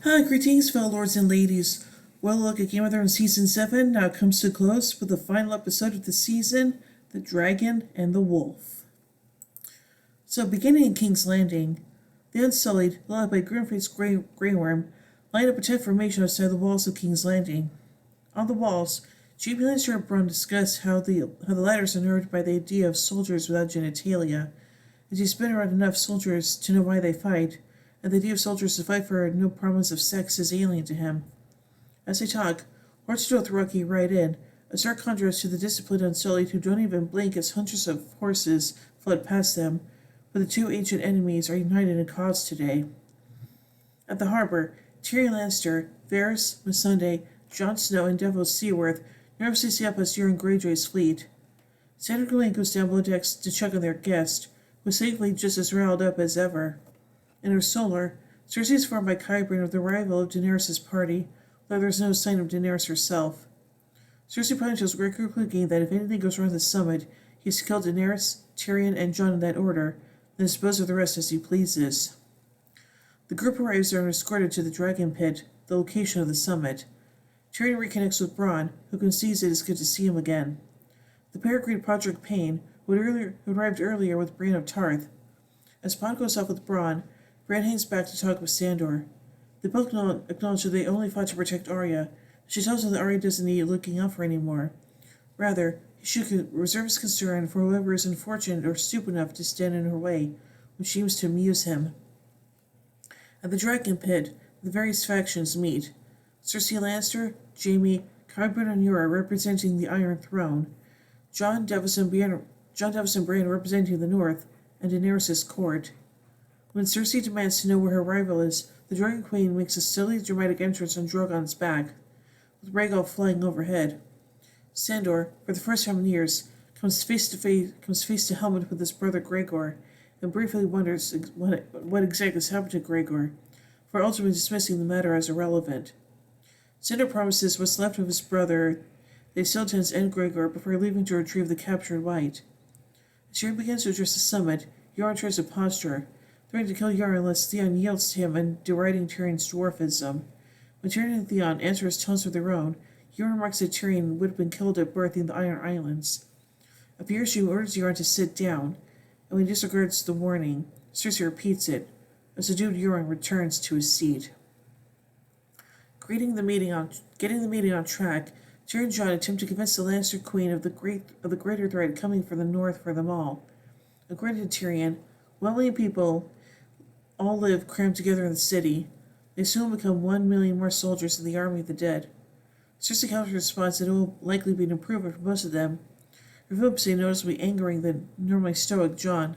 Greetings, fellow lords and ladies. Well, look at Game of Thrones Season 7 now comes to a close with the final episode of the season, The Dragon and the Wolf. So, beginning in King's Landing, the Unsullied, led by Grimface's Grey Worm, lined up a tent formation outside the walls of King's Landing. On the walls, Jaime Lannister and Bronn discuss how the latter's unnerved by the idea of soldiers without genitalia, as he's been around enough soldiers to know why they fight, and the idea of soldiers to fight for no promise of sex is alien to him. As they talk, hordes of Dothraki ride in, a stark contrast to the disciplined Unsullied who don't even blink as hundreds of horses flood past them, but the two ancient enemies are united in a cause today. At the harbor, Tyrion Lannister, Varys, Missandei, Jon Snow, and Davos Seaworth nervously see up as Euron Greyjoy's fleet. Sandor Gawain goes down below decks to check on their guest, who is safely just as riled up as ever. In her solar, Cersei is informed by Qyburn of the arrival of Daenerys' party, though there is no sign of Daenerys herself. Cersei finally tells Gregor Clegane that if anything goes wrong at the summit, he is to kill Daenerys, Tyrion, and Jon in that order, then dispose of the rest as he pleases. The group arrives there and are escorted to the Dragon Pit, the location of the summit. Tyrion reconnects with Bronn, who concedes it is good to see him again. The pair greet Podrick Payne, who arrived earlier with Brienne of Tarth. As Pod goes off with Bronn, Bran hangs back to talk with Sandor. They both acknowledge that they only fought to protect Arya. She tells him that Arya doesn't need looking out for anymore. Rather, he should reserve his concern for whoever is unfortunate or stupid enough to stand in her way, which seems to amuse him. At the Dragon Pit, the various factions meet. Cersei Lannister, Jaime, Qyburn and Yura representing the Iron Throne, Jon, Davos and Brienne representing the North, and Daenerys' court. When Cersei demands to know where her rival is, the Dragon Queen makes a silly, dramatic entrance on Drogon's back, with Rhaegal flying overhead. Sandor, for the first time in years, comes face to helmet with his brother Gregor, and briefly wonders what exactly has happened to Gregor, for ultimately dismissing the matter as irrelevant. Sandor promises what's left of his brother they still intend to end Gregor before leaving to retrieve the captured white. As Tyrion begins to address the summit, Euron tries to posture, threatening to kill Euron unless Theon yields to him and deriding Tyrion's dwarfism. When Tyrion and Theon answer his taunts with their own, Euron remarks that Tyrion would have been killed at birth in the Iron Islands. A Pyrrhus orders Euron to sit down, and when he disregards the warning, Cersei repeats it. A subdued Euron returns to his seat. Getting the meeting on track, Tyrion and Jon attempt to convince the Lannister Queen of the greater threat coming from the north for them all. According to Tyrion, 1 million people all live crammed together in the city. They soon become 1 million more soldiers in the army of the dead. Cersei counters response that it will likely be an improvement for most of them, her flippancy noticeably angering the normally stoic Jon.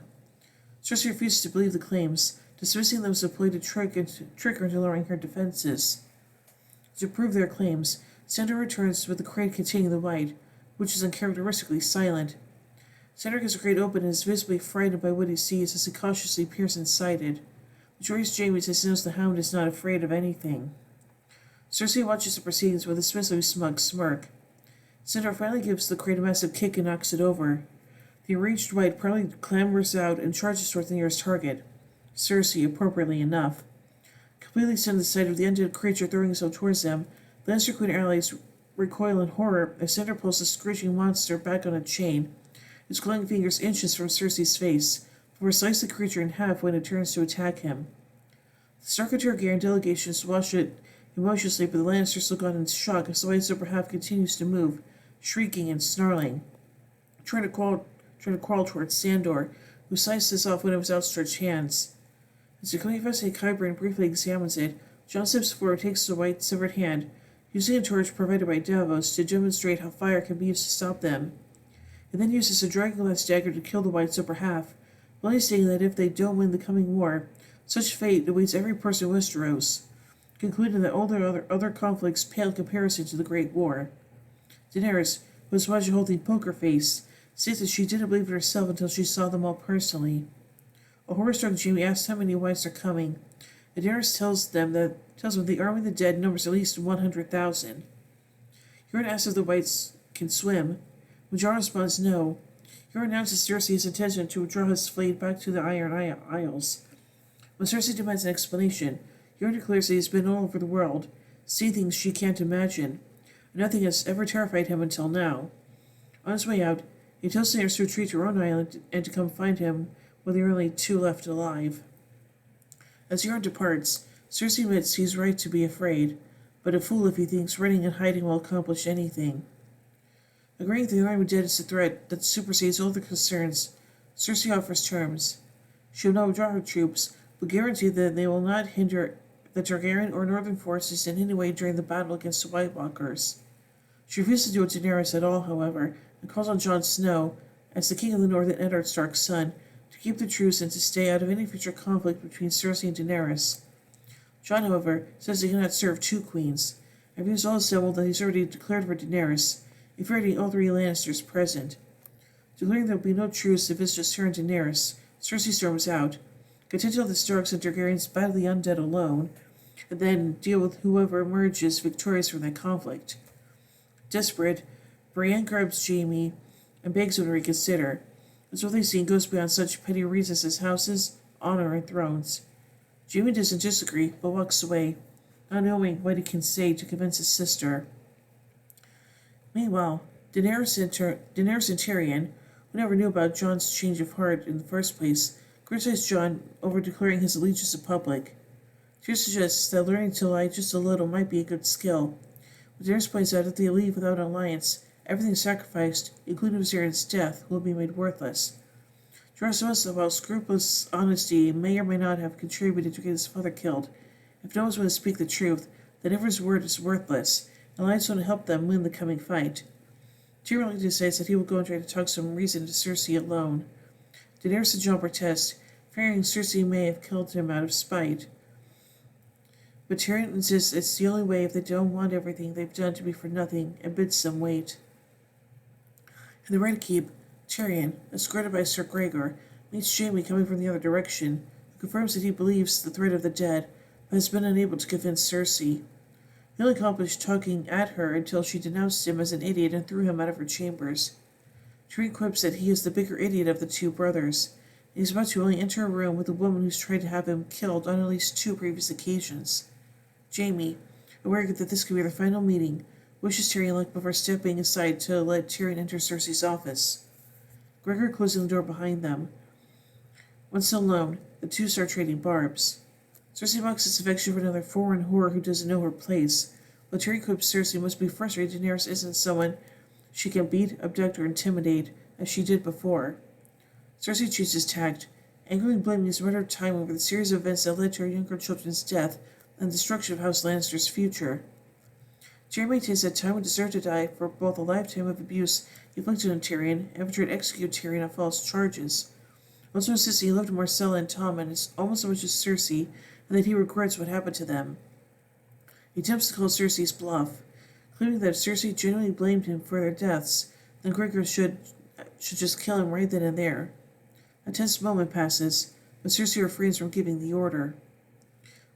Cersei refuses to believe the claims, dismissing them as a ploy to trick her into lowering her defenses. To prove their claims, Sandor returns with the crate containing the white, which is uncharacteristically silent. Sandor gets the crate open and is visibly frightened by what he sees as he cautiously peers inside it. Joyce Jaime says he knows the Hound is not afraid of anything. Cersei watches the proceedings with a smissily smug smirk. Sandor finally gives the crate a massive kick and knocks it over. The enraged white promptly clambers out and charges towards the nearest target. Cersei, appropriately enough. Completely stunned at the sight of the undead creature throwing itself towards them, the Lannister Queen allies recoil in horror as Sandor pulls the screeching monster back on a chain, its glowing fingers inches from Cersei's face, before slicing the creature in half when it turns to attack him. The Stark and Targaryen delegations watch it emotionlessly, but the Lannisters look on in shock as the white's upper half continues to move, shrieking and snarling, trying to crawl towards Sandor, who slices off one of his outstretched hands. As the Queen Qyburn briefly examines it, Jon steps forward, takes the white severed hand, using a torch provided by Davos to demonstrate how fire can be used to stop them. He then uses a dragonglass dagger to kill the white's upper half, only stating that if they don't win the coming war, such fate awaits every person in Westeros, concluding that all their other conflicts pale in comparison to the Great War. Daenerys, who was watching holding poker face, states that she didn't believe it herself until she saw them all personally. A horror-struck Jaime asks how many whites are coming, and Daenerys tells them the army of the dead numbers at least 100,000. Euron asks if the whites can swim. When Jon responds no, Euron announces Cersei's intention to withdraw his fleet back to the Iron Isles. When Cersei demands an explanation, Euron declares that he's been all over the world, seeing things she can't imagine. Nothing has ever terrified him until now. On his way out, he tells Daenerys to retreat to her own island and to come find him when there are only 2 left alive. As Euron departs, Cersei admits he's right to be afraid, but a fool if he thinks running and hiding will accomplish anything. Agreeing that the army dead is a threat that supersedes all their concerns, Cersei offers terms. She will not withdraw her troops, but guarantee that they will not hinder the Targaryen or northern forces in any way during the battle against the White Walkers. She refuses to do it to Daenerys at all, however, and calls on Jon Snow, as the King of the North and Eddard Stark's son, to keep the truce and to stay out of any future conflict between Cersei and Daenerys. Jon, however, says he cannot serve 2 queens, and views all assembled that he's already declared for Daenerys, infuriating all 3 Lannisters present. Declaring there will be no truce if it's just her and Daenerys, Cersei storms out, content to let the Starks and Targaryens battle the undead alone, and then deal with whoever emerges victorious from that conflict. Desperate, Brienne grabs Jaime and begs him to reconsider, as what they see goes beyond such petty reasons as houses, honor, and thrones. Jaime doesn't disagree, but walks away, not knowing what he can say to convince his sister. Meanwhile, Daenerys and Tyrion, who never knew about Jon's change of heart in the first place, criticize Jon over declaring his allegiance in public. Tyrion suggests that learning to lie just a little might be a good skill, but Daenerys points out that if they leave without an alliance, everything sacrificed, including Viserys' death, will be made worthless. Draws us about scrupulous honesty may or may not have contributed to get his father killed. If no one's going to speak the truth, then everyone's word is worthless, and alliance won't help them win the coming fight. Tyrion decides that he will go and try to talk some reason to Cersei alone. Daenerys and Jon protest, fearing Cersei may have killed him out of spite. But Tyrion insists it's the only way if they don't want everything they've done to be for nothing, and bids them wait. In the Red Keep, Tyrion, escorted by Sir Gregor, meets Jaime coming from the other direction, who confirms that he believes the threat of the dead, but has been unable to convince Cersei. He only accomplished talking at her until she denounced him as an idiot and threw him out of her chambers. Tyrion quips that he is the bigger idiot of the 2 brothers, and he's about to only enter a room with a woman who's tried to have him killed on at least 2 previous occasions. Jaime, aware that this could be their final meeting, wishes Tyrion luck before stepping aside to let Tyrion enter Cersei's office. Gregor closing the door behind them. Once alone, the 2 start trading barbs. Cersei mocks his affection for another foreign whore who doesn't know her place, while Tyrion quips Cersei must be frustrated Daenerys isn't someone she can beat, abduct, or intimidate, as she did before. Cersei chooses tact, angrily blaming his murdered time over the series of events that led to her younger children's death and the destruction of House Lannister's future. Tyrion maintains that time would deserve to die for both a lifetime of abuse inflicted on Tyrion and for trying to execute Tyrion on false charges. Also insists he loved Marcella and Tommen almost as much as Cersei, and that he regrets what happened to them. He attempts to call Cersei's bluff, claiming that if Cersei genuinely blamed him for their deaths, then Gregor should just kill him right then and there. A tense moment passes, but Cersei refrains from giving the order.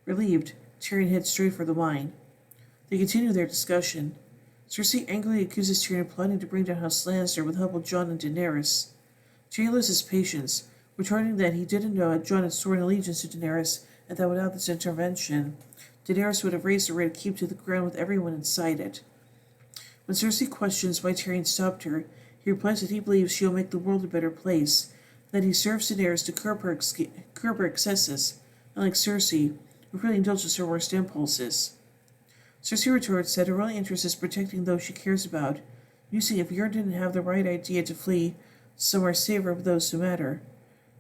Relieved, Tyrion heads straight for the wine. They continue their discussion. Cersei angrily accuses Tyrion of plotting to bring down House Lannister with help of Jon and Daenerys. Tyrion loses patience, retorting that he didn't know Jon had sworn allegiance to Daenerys, and that without this intervention, Daenerys would have razed the Red Keep to the ground with everyone inside it. When Cersei questions why Tyrion stopped her, he replies that he believes she will make the world a better place, and that he serves Daenerys to curb her excesses, unlike Cersei, who really indulges her worst impulses. Cersei retorts that her only interest is protecting those she cares about, musing if Euron didn't have the right idea to flee somewhere safer with those who matter,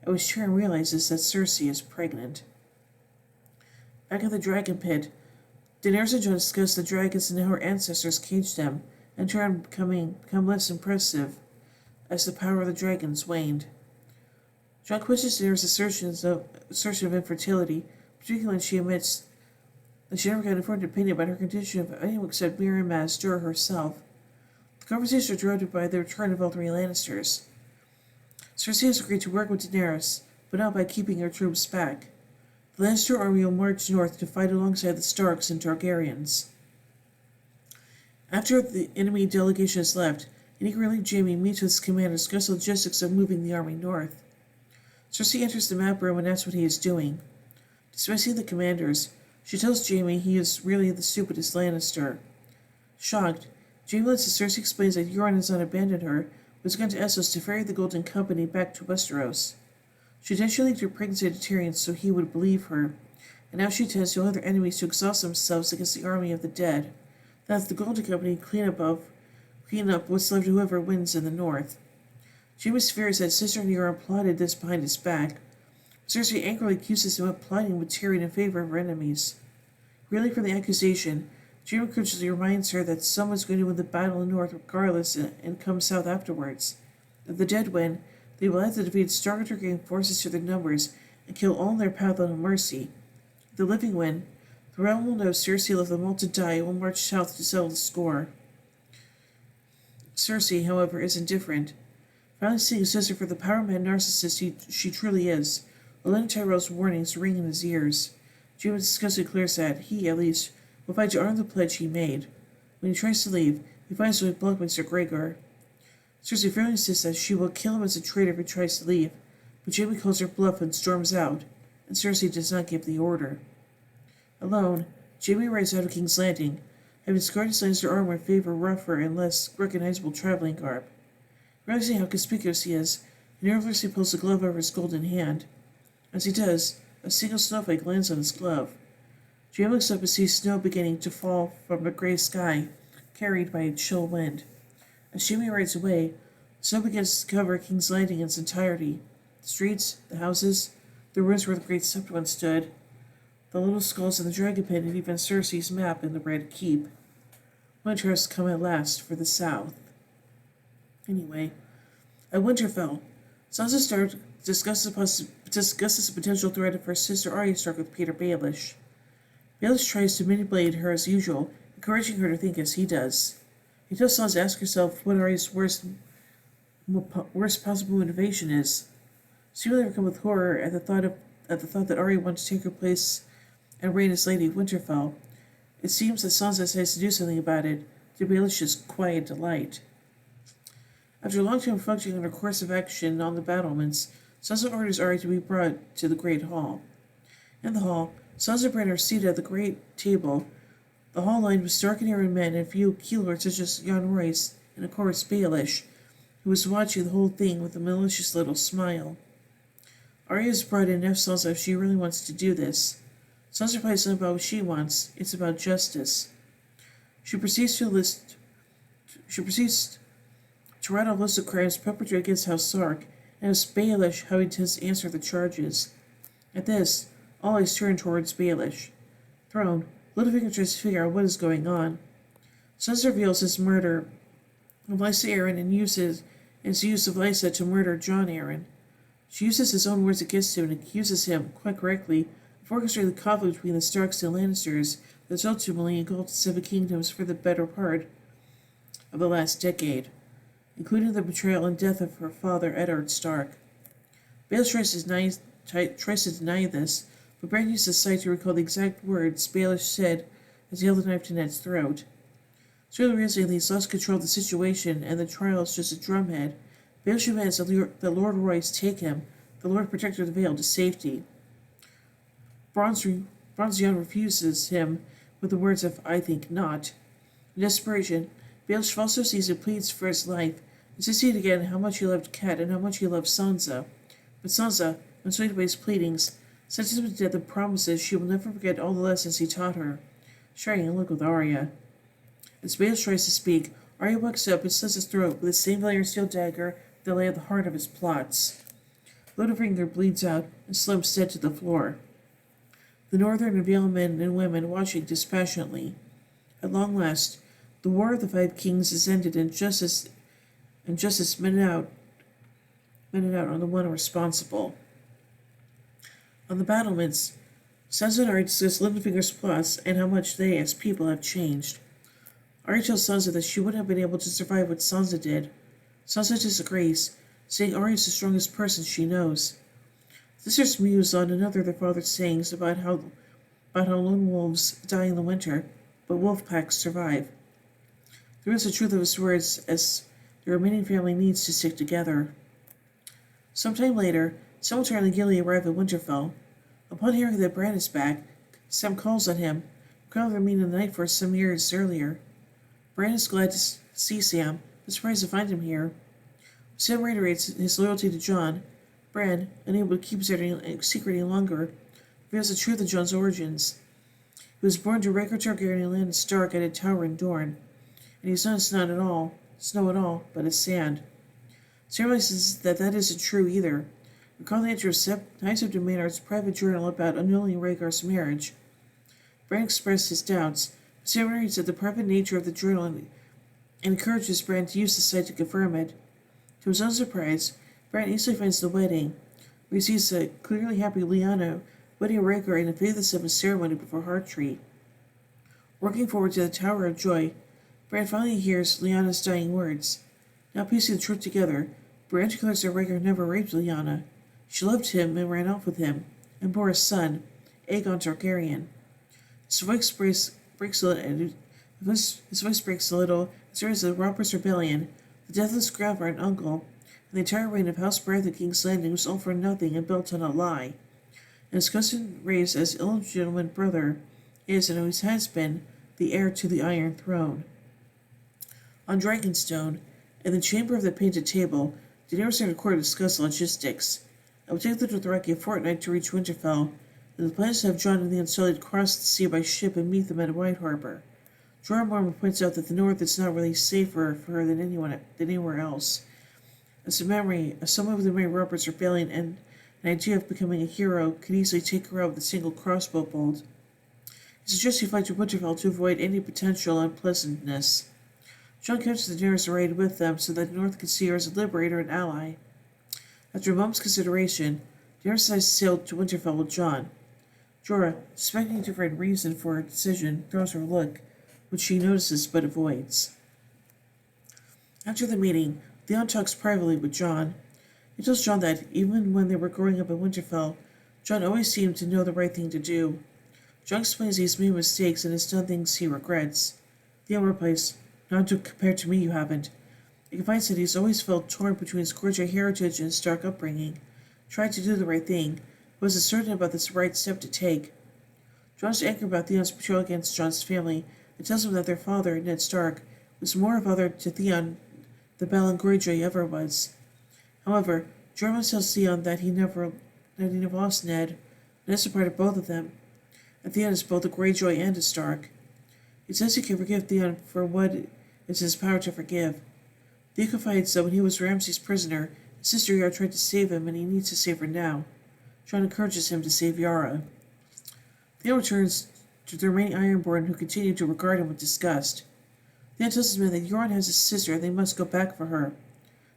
at which Tyrion realizes that Cersei is pregnant. Back at the dragon pit, Daenerys and Jon discuss the dragons and how her ancestors caged them, and Tyrion become less impressive as the power of the dragons waned. Jon questions Daenerys' assertion of infertility, particularly when she admits that she never got an informed opinion about her condition of anyone except Miriam Master herself. The conversation is interrupted by the return of all 3 Lannisters. Cersei has agreed to work with Daenerys, but not by keeping her troops back. The Lannister army will march north to fight alongside the Starks and Targaryens. After the enemy delegation has left, an eager relieved Jaime meets with his commander to discuss the logistics of moving the army north. Cersei enters the map room and asks what he is doing. Dismissing the commanders, She tells Jaime he is really the stupidest Lannister. Shocked, Jaime lets Cersei explains that Euron has not abandoned her, but has gone to Essos to ferry the Golden Company back to Westeros. She intentionally leaked her pregnancy to Tyrion so he would believe her, and now she intends to allow their enemies to exhaust themselves against the army of the dead. That's the Golden Company clean up what's left of whoever wins in the north. Jaime's fears that sister and Euron plotted this behind his back. Cersei angrily accuses him of plotting with Tyrion in favor of her enemies. Reeling from the accusation, Jaime courteously reminds her that someone's going to win the battle in the north regardless and come south afterwards. If the dead win, they will have to defeat Stark and Targaryen forces to their numbers and kill all in their path without mercy. If the living win, the realm will know Cersei left them all to die and will march south to settle the score. Cersei, however, isn't different. Finally seeing his sister for the power-mad narcissist she truly is, Olenna Tyrell's warnings ring in his ears. Jaime disgustedly declares that he, at least, will fight to honor the pledge he made. When he tries to leave, he finds a way to block Mr. Gregor. Cersei firmly insists that she will kill him as a traitor if he tries to leave, but Jaime calls her bluff and storms out, and Cersei does not give the order. Alone, Jaime rides out of King's Landing, having discarded his Lannister armor in favor of rougher and less recognizable traveling garb. Realizing how conspicuous he is, he nervously pulls the glove over his golden hand. As he does, a single snowflake lands on his glove. Jaime looks up and sees snow beginning to fall from a gray sky, carried by a chill wind. As Jaime rides away, snow begins to cover King's Landing in its entirety. The streets, the houses, the ruins where the Great Sept once stood, the little skulls in the Dragon Pit, and even Cersei's map in the Red Keep. Winter has come at last for the South. Anyway, at Winterfell, Sansa Stark discusses the potential threat of her sister Arya Stark with Peter Baelish. Baelish tries to manipulate her as usual, encouraging her to think as he does. He tells Sansa to ask herself what Arya's worst possible motivation is. Seemingly overcome with horror at the thought that Arya wants to take her place and reign as Lady of Winterfell, it seems that Sansa decides to do something about it, to Baelish's quiet delight. After a long time reflecting on her course of action on the battlements, Sansa orders Arya to be brought to the Great Hall. In the hall, Sansa and Bran are seated at the great table, the hall lined with Stark and Arryn men and a few keylords such as Jon Royce and of course Baelish, who was watching the whole thing with a malicious little smile. Arya is brought in and asks Sansa if she really wants to do this. Sansa replies not about what she wants, it's about justice. She proceeds to write a list of crimes perpetrated against House Stark and asks Baelish how he intends to answer the charges. At this, all eyes turn towards Baelish. Thrown, Littlefinger tries to figure out what is going on. Sansa reveals his murder of Lysa Arryn and his use of Lysa to murder Jon Arryn. She uses his own words against him and accuses him, quite correctly, of orchestrating the conflict between the Starks and Lannisters that ultimately engulfed the Seven Kingdoms for the better part of the last decade, including the betrayal and death of her father, Eddard Stark. Baelish tries to deny this, but Bran uses his sight to recall the exact words Baelish said as he held the knife to Ned's throat. Slowly realizing that he's lost control of the situation and the trial is just a drumhead, Baelish demands that Lord Royce take him, the Lord Protector of the Vale, to safety. Bronze Young refuses him with the words of, "I think not." In desperation, Baelish also sees and pleads for his life, insisting again how much he loved Cat and how much he loved Sansa. But Sansa, unswayed by his pleadings, sentences him to death and promises she will never forget all the lessons he taught her, sharing a look with Arya. As Baelish tries to speak, Arya walks up and slits his throat with the same iron steel dagger that lay at the heart of his plots. Littlefinger bleeds out and slumps dead to the floor. The Northern and Vale men and women watching dispassionately. At long last, the War of the Five Kings is ended and justice meted out on the one responsible. On the battlements, Sansa and Arya discuss Littlefinger's plots and how much they, as people, have changed. Arya tells Sansa that she wouldn't have been able to survive what Sansa did. Sansa disagrees, saying Arya is the strongest person she knows. Sisters muse on another of their father's sayings about how lone wolves die in the winter, but wolf packs survive. There is the truth of his words, as the remaining family needs to stick together. Sometime later, Simultaneously and Gilly arrive at Winterfell. Upon hearing that Bran is back, Sam calls on him. Recalling their meeting the night for some years earlier. Bran is glad to see Sam, but surprised to find him here. Sam reiterates his loyalty to Jon. Bran, unable to keep his secret any longer, reveals the truth of Jon's origins. He was born to Rhaegar Targaryen land Stark at a tower in Dorne, and he's not snow at all, but as sand. Sam realizes that isn't true either. Recalling the entry of Knights of Maynard's private journal about annulling Rhaegar's marriage. Bran expressed his doubts, but Sam reads that the private nature of the journal and encourages Bran to use the site to confirm it. To his own surprise, Bran easily finds the wedding, where he sees a clearly happy Lyanna wedding Rhaegar in a faithless of a ceremony before Hearttree. Working forward to the Tower of Joy, Bran finally hears Lyanna's dying words. Now piecing the truth together, Bran declares that Rhaegar never raped Lyanna. She loved him and ran off with him, and bore a son, Aegon Targaryen. His voice breaks a little as he hears the Robert's Rebellion, the deathless grab for an uncle, and the entire reign of House Baratheon at King's Landing was all for nothing and built on a lie. And his cousin, raised as illegitimate brother, is and always has been the heir to the Iron Throne. On Dragonstone, in the chamber of the Painted Table, Daenerys and her court discuss logistics. It will take the Dothraki a fortnight to reach Winterfell, and the plan is to have Jon and the Unsullied cross the sea by ship and meet them at White Harbor. Jorah Mormont points out that the North is not really safer for her than anywhere else. As a memory of someone with the Mary Roberts Rebellion and an idea of becoming a hero could easily take her out with a single crossbow bolt. He suggests he fly to Winterfell to avoid any potential unpleasantness. Jon captures Daenerys arrayed with them so that the North can see her as a liberator and ally. After a moment's consideration, Daenerys decides to sail to Winterfell with Jon. Jorah, suspecting a different reason for her decision, throws her a look, which she notices but avoids. After the meeting, Theon talks privately with Jon. He tells Jon that, even when they were growing up in Winterfell, Jon always seemed to know the right thing to do. Jon explains he's made mistakes and has done things he regrets. Theon replies, "Not compared to me, you haven't." He confides that he's always felt torn between his Greyjoy heritage and his Stark upbringing, tried to do the right thing, but was uncertain about the right step to take. Jon's angry about Theon's betrayal against Jon's family and tells him that their father, Ned Stark, was more of a father to Theon than Balon Greyjoy ever was. However, Jorah tells Theon that he never lost Ned, and is a part of both of them, and Theon is both a Greyjoy and a Stark. He says he can forgive Theon for what is in his power to forgive. Theon confides that when he was Ramsay's prisoner, his sister Yara tried to save him, and he needs to save her now. Jon encourages him to save Yara. Theon returns to the remaining Ironborn, who continue to regard him with disgust. Theon tells his men that Yoren has a sister and they must go back for her.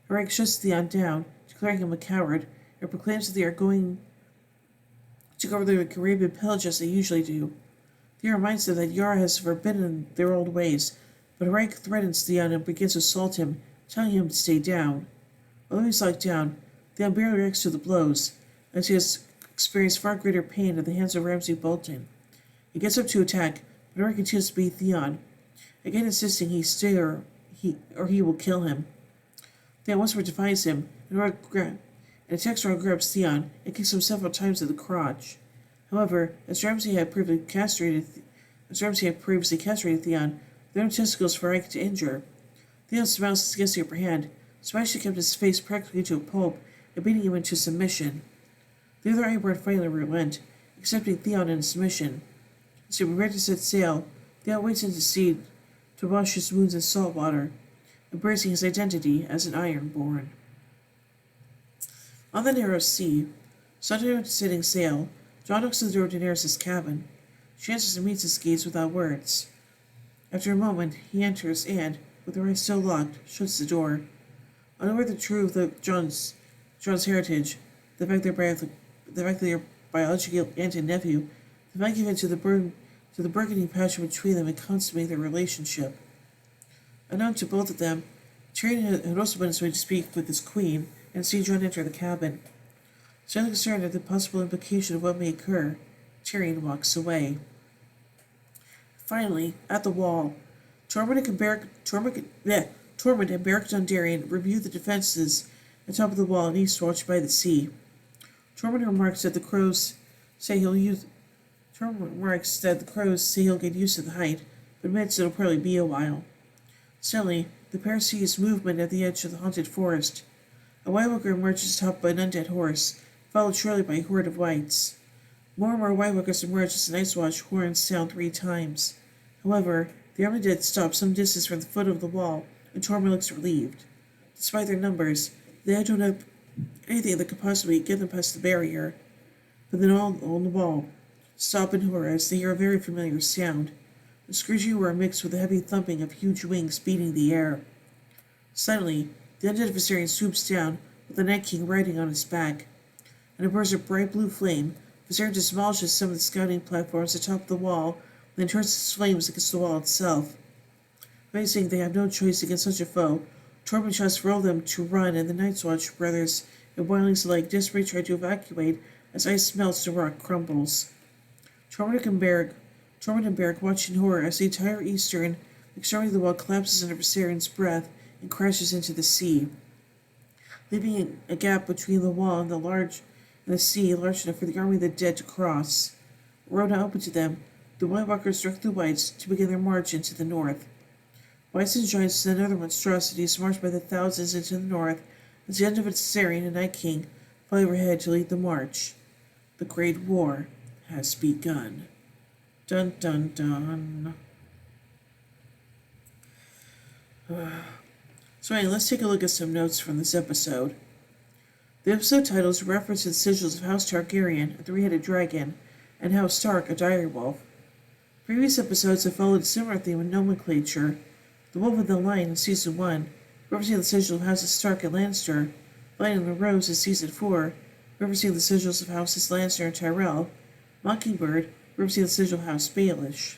Varric shuts Theon down, declaring him a coward, and proclaims that they are going to go over the Arabian pillage as they usually do. Theon reminds them that Yara has forbidden their old ways, but Varric threatens Theon and begins to assault him, telling him to stay down. Although he's locked down, Theon barely reacts to the blows, as he has experienced far greater pain at the hands of Ramsay Bolton. He gets up to attack, but Varric continues to beat Theon, again insisting he stay or he will kill him. Theon once more defies him, and attacks Varric grabs Theon and kicks him several times in the crotch. However, as Ramsay had previously castrated Theon, there are no testicles for Varric to injure. Theon smiles against the upper hand, smashing him his face practically to a pulp and beating him into submission. The other Ironborn finally relent, accepting Theon in submission. As he prepares to set sail, Theon waits in the sea to wash his wounds in salt water, embracing his identity as an Ironborn. On the narrow sea, setting sail, Jon knocks on the door to Daenerys' cabin. She answers and meets his gaze without words. After a moment, he enters and, with her eyes still locked, shuts the door. Unaware of the truth of Jon's heritage, the fact that they are biological aunt and nephew, the fact given to the burgeoning passion between them and consummate their relationship. Unknown to both of them, Tyrion had also been his way to speak with his queen and see Jon enter the cabin. Slightly concerned at the possible implication of what may occur, Tyrion walks away. Finally, at the wall, Tormund and Beric Dondarrion review the defenses at the top of the wall in Eastwatch by the sea. Tormund remarks that the crows say he'll use Tormund remarks that the crows say he'll get used to the height, but admits it'll probably be a while. Suddenly, the pair sees movement at the edge of the haunted forest. A White Walker emerges topped by an undead horse, followed shortly by a horde of whites. More and more White Walkers emerge as the Night's Watch horns sound 3 times. However, the undead stop some distance from the foot of the wall, and Tormund looks relieved. Despite their numbers, they don't have anything that could possibly get them past the barrier. But then all on the wall stop in horror as they hear a very familiar sound. The screeching roar mixed with the heavy thumping of huge wings beating the air. Suddenly, the undead Viserion swoops down, with the Night King riding on his back. In a burst of bright blue flame, Viserion demolishes some of the scouting platforms atop the wall, and then turns its flames against the wall itself. Facing they have no choice against such a foe, Tormund shouts for all of them to run, and the Night's Watch brothers and wildlings alike desperately try to evacuate as ice melts and rock crumbles. Tormund and Beric watch in horror as the entire eastern extremity of the wall collapses under Viserion's breath and crashes into the sea, leaving a gap between the wall and the sea large enough for the army of the dead to cross. A road now open to them, the White Walkers direct the Whites to begin their march into the north. Whites and Giants and other monstrosities march by the thousands into the north as the end of its Viserion and Night King fly overhead to lead the march. The Great War has begun. Dun dun dun. So anyway, let's take a look at some notes from this episode. The episode titles reference the sigils of House Targaryen, a 3-headed dragon, and House Stark, a direwolf. Previous episodes have followed a similar theme in nomenclature. The Wolf and the Lion in Season 1, referencing the sigil of Houses Stark and Lannister. Lion and the Rose in Season 4, referencing the sigils of Houses Lannister and Tyrell. Mockingbird, referencing the sigil of House Baelish.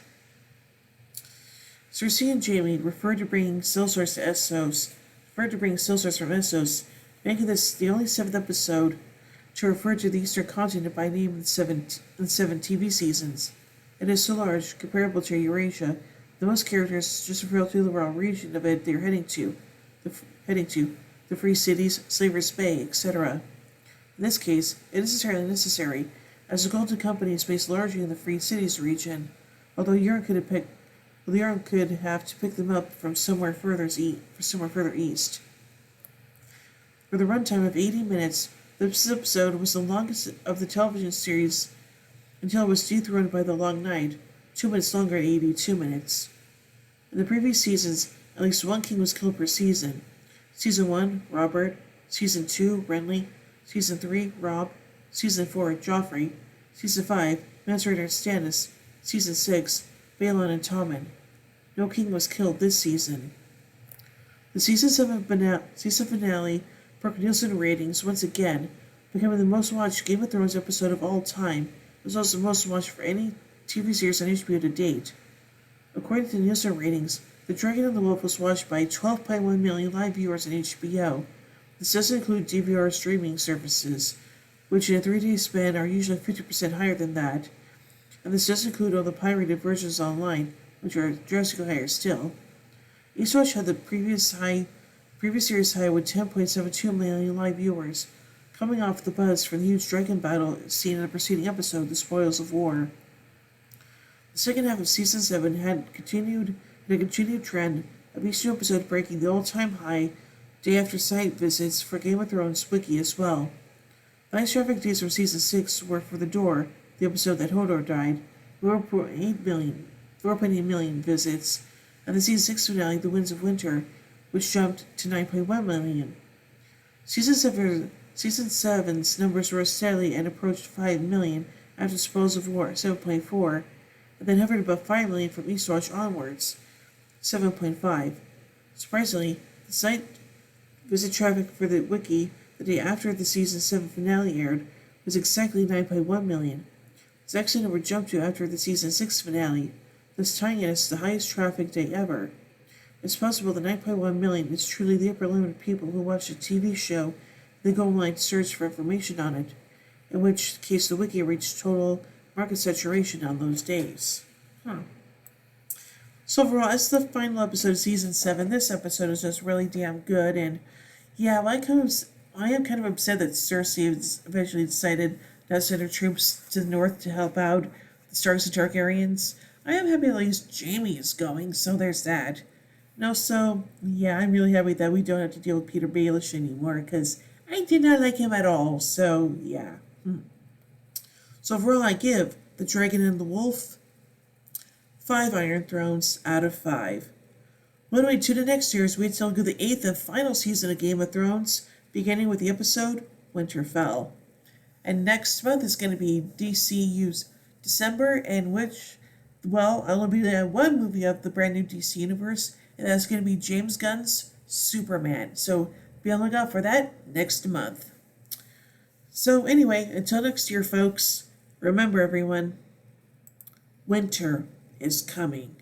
Cersei and Jaime referred to bringing Silsars from Essos, making this the only 7th episode to refer to the Eastern continent by name in 7 TV seasons. It is so large, comparable to Eurasia, that most characters just refer to the raw region of it they're heading to, the Free Cities, Slaver's Bay, etc. In this case, it is entirely necessary, as the Golden Company is based largely in the Free Cities region, although Euron could have to pick them up from somewhere further east. For the runtime of 80 minutes, this episode was the longest of the television series until it was dethroned by The Long Night, 2 minutes longer at 82 minutes. In the previous seasons, at least one king was killed per season. Season 1, Robert. Season 2, Renly. Season 3, Robb. Season 4, Joffrey. Season 5, Mance Rayder and Stannis. Season 6, Balon and Tommen. No king was killed this season. The season 7 finale broke Nielsen ratings once again, becoming the most watched Game of Thrones episode of all time. It was also the most watched for any TV series on HBO to date. According to Nielsen ratings, The Dragon and the Wolf was watched by 12.1 million live viewers on HBO. This doesn't include DVR streaming services, which in a 3-day span are usually 50% higher than that, and this doesn't include all the pirated versions online, which are drastically higher still. Eastwatch had the previous series high with 10.72 million live viewers, coming off the buzz from the huge dragon battle seen in the preceding episode, The Spoils of War. The second half of Season 7 had a continued trend of each new episode breaking the all-time high day after site visits for Game of Thrones Wiki as well. The highest traffic days from Season 6 were for The Door, the episode that Hodor died, 4.8 million visits, and the Season 6 finale, The Winds of Winter, which jumped to 9.1 million. Season 7's numbers rose steadily and approached 5 million after Spoils of War, 7.4, and then hovered above 5 million from Eastwatch onwards, 7.5. Surprisingly, the site visit traffic for the wiki the day after the Season 7 finale aired was exactly 9.1 million. This actual number jumped to after the Season 6 finale, thus tying it as the highest traffic day ever. It's possible the 9.1 million is truly the upper limit of people who watch a TV show and then go online to search for information on it, in which case the wiki reached total market saturation on those days. So overall, as the final episode of Season 7, this episode is just really damn good, and yeah, I am kind of upset that Cersei has eventually decided to send her troops to the north to help out the Starks and Targaryens. I am happy at least Jaime is going, so there's that. No, so, yeah, I'm really happy that we don't have to deal with Peter Baelish anymore, because I did not like him at all, so, yeah. So overall, I give The Dragon and the Wolf 5 Iron Thrones out of 5. When we tune in next year as we tell the 8th and final season of Game of Thrones, beginning with the episode Winterfell. And next month is going to be DCU's December, in which, well, I'll be one movie of the brand new DC universe, and that's going to be James Gunn's Superman. So be on the lookout for that next month. So anyway, until next year, folks, remember everyone, winter is coming.